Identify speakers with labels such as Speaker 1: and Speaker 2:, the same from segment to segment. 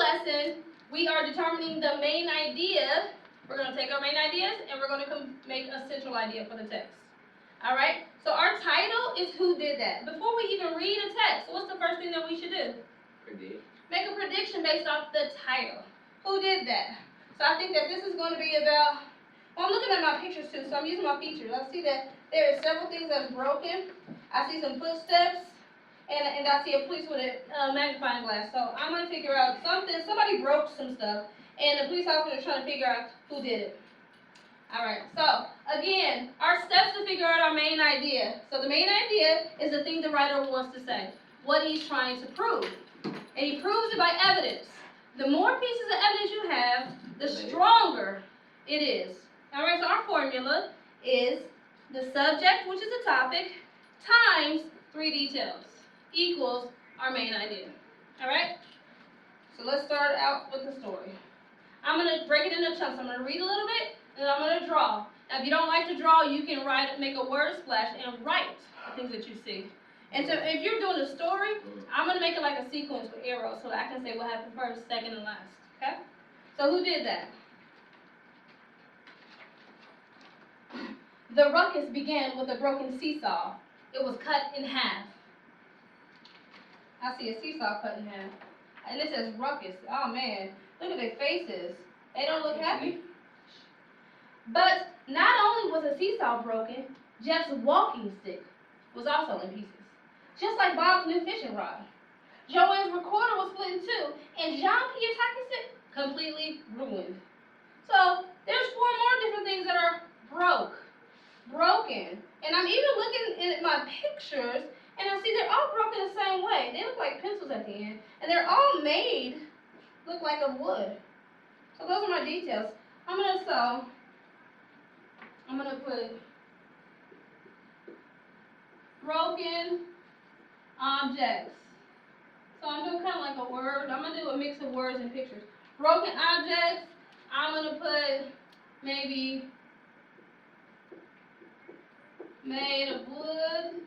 Speaker 1: lesson, we are determining the main idea. We're going to take our main ideas and we're going to make a central idea for the text. All right? So our title is Who Did That? Before we even read a text, what's the first thing that we should do?
Speaker 2: Predict.
Speaker 1: Make a prediction based off the title. Who did that? So I think that this is going to be about, well, I'm looking at my pictures too, so I'm using my features. I see that there are several things that's broken. I see some footsteps, and I see a police with a magnifying glass. So I'm going to figure out somebody broke some stuff, and the police officer is trying to figure out who did it. All right, so again, our steps to figure out our main idea. So the main idea is the thing the writer wants to say, what he's trying to prove. And he proves it by evidence. The more pieces of evidence you have, the stronger it is. All right, so our formula is the subject, which is the topic, times 3 details, equals our main idea. All right? So let's start out with the story. I'm going to break it into chunks. I'm going to read a little bit, and then I'm going to draw. Now, if you don't like to draw, you can make a word splash and write the things that you see. And so if you're doing a story, I'm going to make it like a sequence with arrows so that I can say what happened first, second, and last. Okay? So who did that? The ruckus began with a broken seesaw. It was cut in half. I see a seesaw cut in half. And it says ruckus. Oh, man. Look at their faces. They don't look happy. But not only was the seesaw broken, Jeff's walking stick was also in pieces. Just like Bob's new fishing rod. Joanne's recorder was split in two, and Jean-Pierre's hockey stick completely ruined. So there's 4 more different things that are broken. And I'm even looking at my pictures, and I see they're all broken the same way. They look like pencils at the end, and they're all made look like of wood. So those are my details. I'm gonna put broken objects. So I'm doing kind of like a word. I'm going to do a mix of words and pictures. Broken objects. I'm going to put maybe made of wood.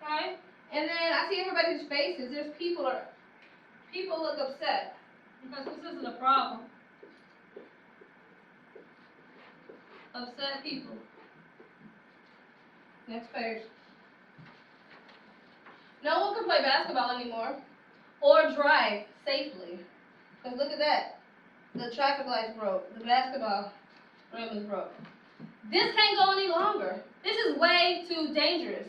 Speaker 1: Okay? And then I see everybody's faces. There's people look upset because this isn't a problem. Upset people. Next page. No one can play basketball anymore or drive safely. Because look at that. The traffic lights broke. The basketball rim is broke. This can't go any longer. This is way too dangerous.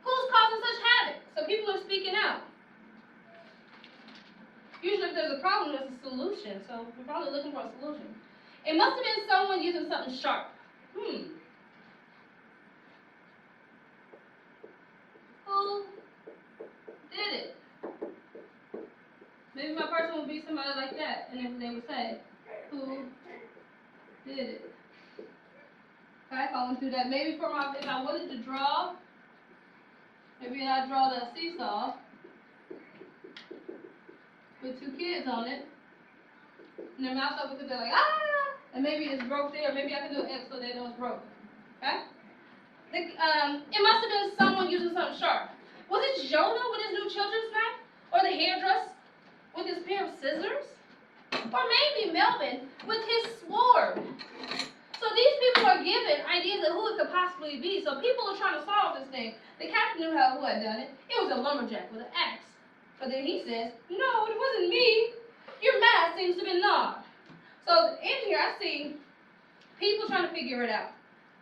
Speaker 1: Who's causing such havoc? So people are speaking out. Usually if there's a problem, there's a solution. So we're probably looking for a solution. It must have been someone using something sharp. Who did it? Maybe my person would be somebody like that, and then they would say, who did it? Okay, following through that. Maybe if I wanted to draw, maybe I'd draw the seesaw with 2 kids on it, and their mouths open because they're like, ah! And maybe it's broke there, maybe I can do an X so they know it's broke. Okay? It must have been someone using something sharp. Was it Jonah with his new children's knife? Or the hairdresser with his pair of scissors? Or maybe Melvin with his sword? So these people are given ideas of who it could possibly be. So people are trying to solve this thing. The captain knew who had done it. It was a lumberjack with an axe. But then he says, no, it wasn't me. Your math seems to be gnawed. So in here I see people trying to figure it out.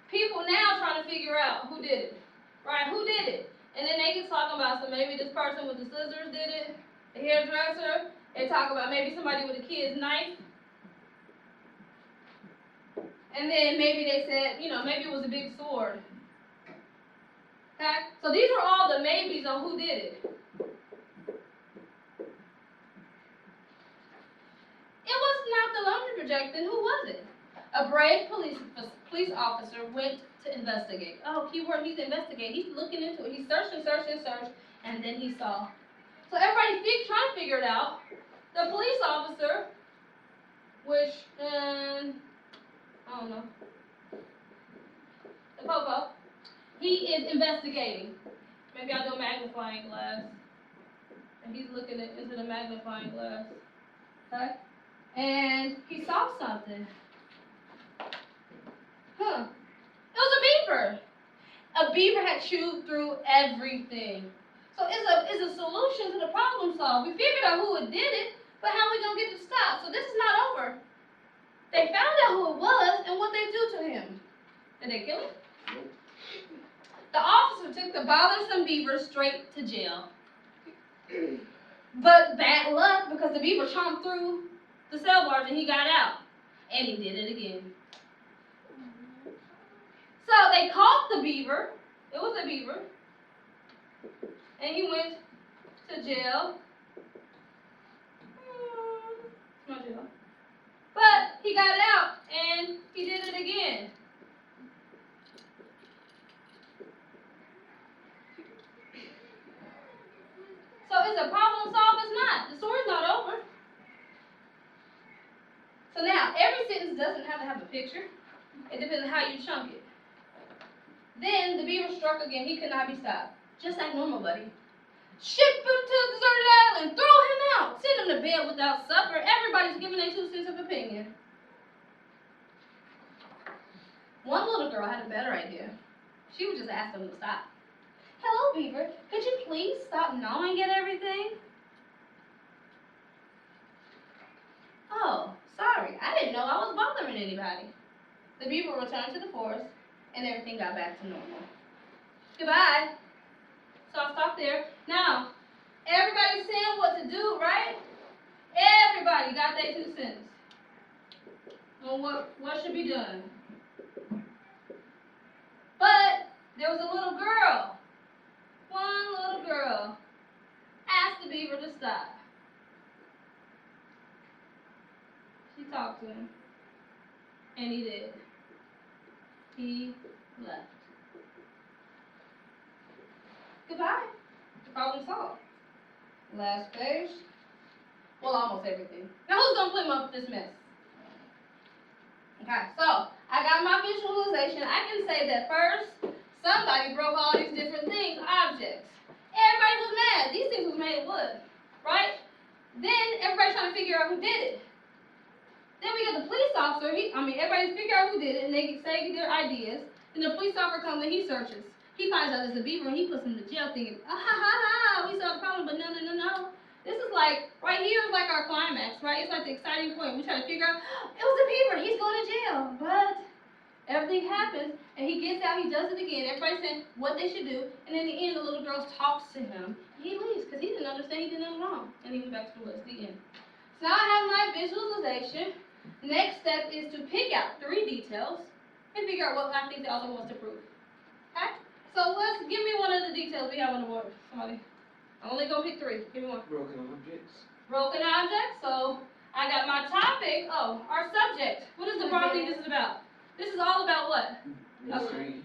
Speaker 1: People now trying to figure out who did it. Right? Who did it? And then they get talking about, so maybe this person with the scissors did it, the hairdresser. They talk about maybe somebody with a kid's knife. And then maybe they said, maybe it was a big sword. Okay? So these are all the maybes on who did it. It was not the lumberjack, then who was it? A brave police officer went to investigate. Oh, keyword, he's investigating. He's looking into it. He searched, and then he saw. So everybody trying to figure it out. The police officer, which, I don't know, the popo, he is investigating. Maybe I'll do a magnifying glass. and he's looking into the magnifying glass. Okay? And he saw something. Huh. It was a beaver. A beaver had chewed through everything. So it's a solution to the problem solved. We figured out who it did it, but how are we gonna get it to stop? So this is not over. They found out who it was and what they do to him. Did they kill him? Nope. The officer took the bothersome beaver straight to jail. But bad luck, because the beaver chomped through the cell bars and he got out. And he did it again. So they caught the beaver. It was a beaver. And he went to jail. It's not jail. But he got out and he did it again. So is the problem solved? It's not. The story's not over. So now, every sentence doesn't have to have a picture. It depends on how you chunk it. Then the beaver struck again. He could not be stopped. Just like normal, buddy. Ship him to a deserted island. Throw him out. Send him to bed without supper. Everybody's giving their 2 cents of opinion. One little girl had a better idea. She would just ask them to stop. Hello, beaver. Could you please stop gnawing at everything? Oh, sorry. I didn't know I was bothering anybody. The beaver returned to the forest, and everything got back to normal. Goodbye. So I'll stop there. Now, everybody's saying what to do, right? Everybody got their 2 cents on what should be done. But there was a little girl. One little girl asked the beaver to stop. She talked to him, and he did. He left. Goodbye. Problem solved. Last page. Well, almost everything. Now, who's going to clean up this mess? Okay, so I got my visualization. I can say that first, somebody broke all these different things, objects. Everybody was mad. These things was made of wood, right? Then everybody's trying to figure out who did it. Then we get the police officer. Everybody's figure out who did it, and they say their ideas. Then the police officer comes and he searches. He finds out there's a beaver, and he puts him in jail, thinking, ah ha ha ha, we solved the problem. But no. This is like right here is like our climax, right? It's like the exciting point. We try to figure out, it was a beaver. He's going to jail, but everything happens, and he gets out. He does it again. Everybody's saying what they should do, and in the end, the little girl talks to him. He leaves because he didn't understand. He did nothing wrong, and he went back to the woods. The end. So now I have my visualization. Next step is to pick out 3 details and figure out what I think the author wants to prove. Okay? So give me one of the details we have on the board. Somebody. I'm only gonna pick 3. Give me one.
Speaker 2: Broken objects.
Speaker 1: Broken objects. So I got my topic. Oh, our subject. What is the broad thing this is about? This is all about what?
Speaker 2: Mystery.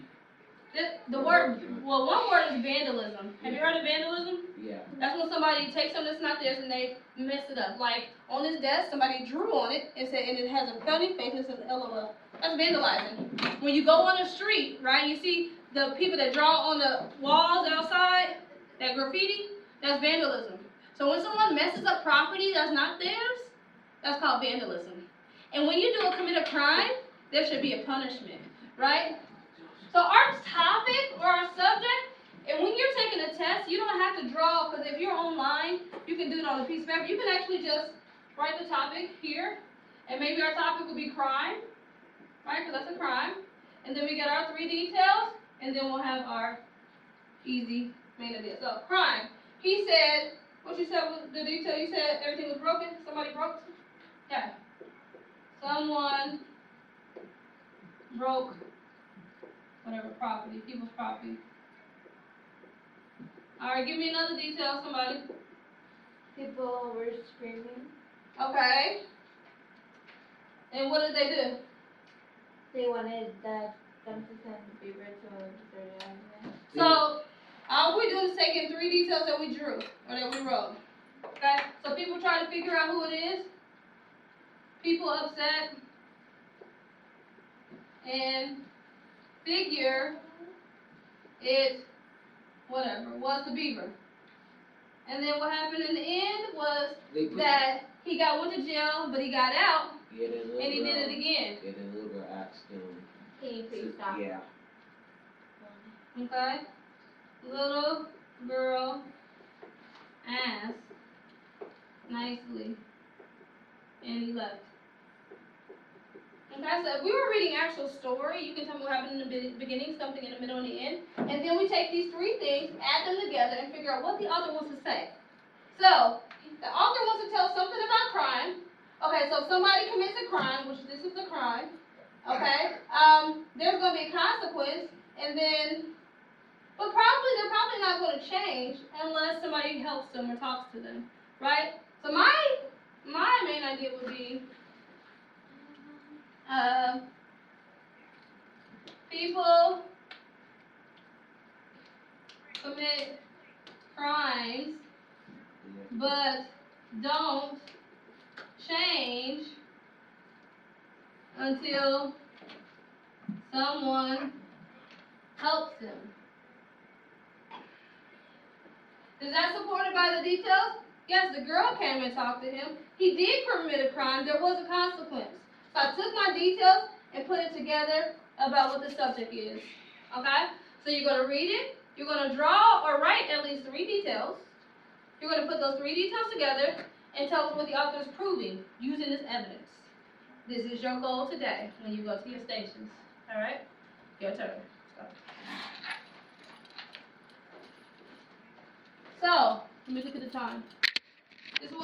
Speaker 1: The word, well, one word is vandalism. Have you heard of vandalism?
Speaker 2: Yeah.
Speaker 1: That's when somebody takes something that's not theirs and they mess it up. Like on this desk, somebody drew on it and it has a funny face and it says LOL. That's vandalizing. When you go on the street, right, you see the people that draw on the walls outside, that graffiti, that's vandalism. So when someone messes up property that's not theirs, that's called vandalism. And when you commit a crime, there should be a punishment, right? So our topic or our subject, and when you're taking a test, you don't have to draw, because if you're online, you can do it on a piece of paper. You can actually just write the topic here, and maybe our topic will be crime, right, because that's a crime. And then we get our 3 details, and then we'll have our easy main idea. So, crime. He said, what you said was the detail? You said everything was broken? Somebody broke? Yeah. Someone broke whatever property, people's property. Alright, give me another detail, somebody.
Speaker 3: People were screaming.
Speaker 1: Okay. And what did they do?
Speaker 3: They wanted them to send the beaver to a deserted island.
Speaker 1: So, all we're doing is taking 3 details that we drew, or that we wrote. Okay? So people try to figure out who it is. People upset. And figure it, whatever, was the beaver. And then what happened in the end was
Speaker 2: They put
Speaker 1: that he went to jail, but he got out,
Speaker 2: yeah, that little
Speaker 1: and he
Speaker 2: girl,
Speaker 1: did it again.
Speaker 2: Yeah, that little girl asked him.
Speaker 3: Can you please stop?
Speaker 2: Yeah.
Speaker 1: Okay? Little girl asked nicely, and he left. Okay, so if we were reading actual story, you can tell me what happened in the beginning, something in the middle, and the end. And then we take these three things, add them together, and figure out what the author wants to say. So, the author wants to tell something about crime. Okay, so if somebody commits a crime, which this is a crime, okay, there's going to be a consequence, and then, but they're probably not going to change unless somebody helps them or talks to them, right? So my main idea would be, people commit crimes, but don't change until someone helps them. Is that supported by the details? Yes, the girl came and talked to him. He did commit a crime. There was a consequence. So I took my details and put it together about what the subject is. Okay? So you're going to read it. You're going to draw or write at least 3 details. You're going to put those 3 details together and tell us what the author is proving using this evidence. This is your goal today when you go to your stations. All right? Your turn. So, let me look at the time.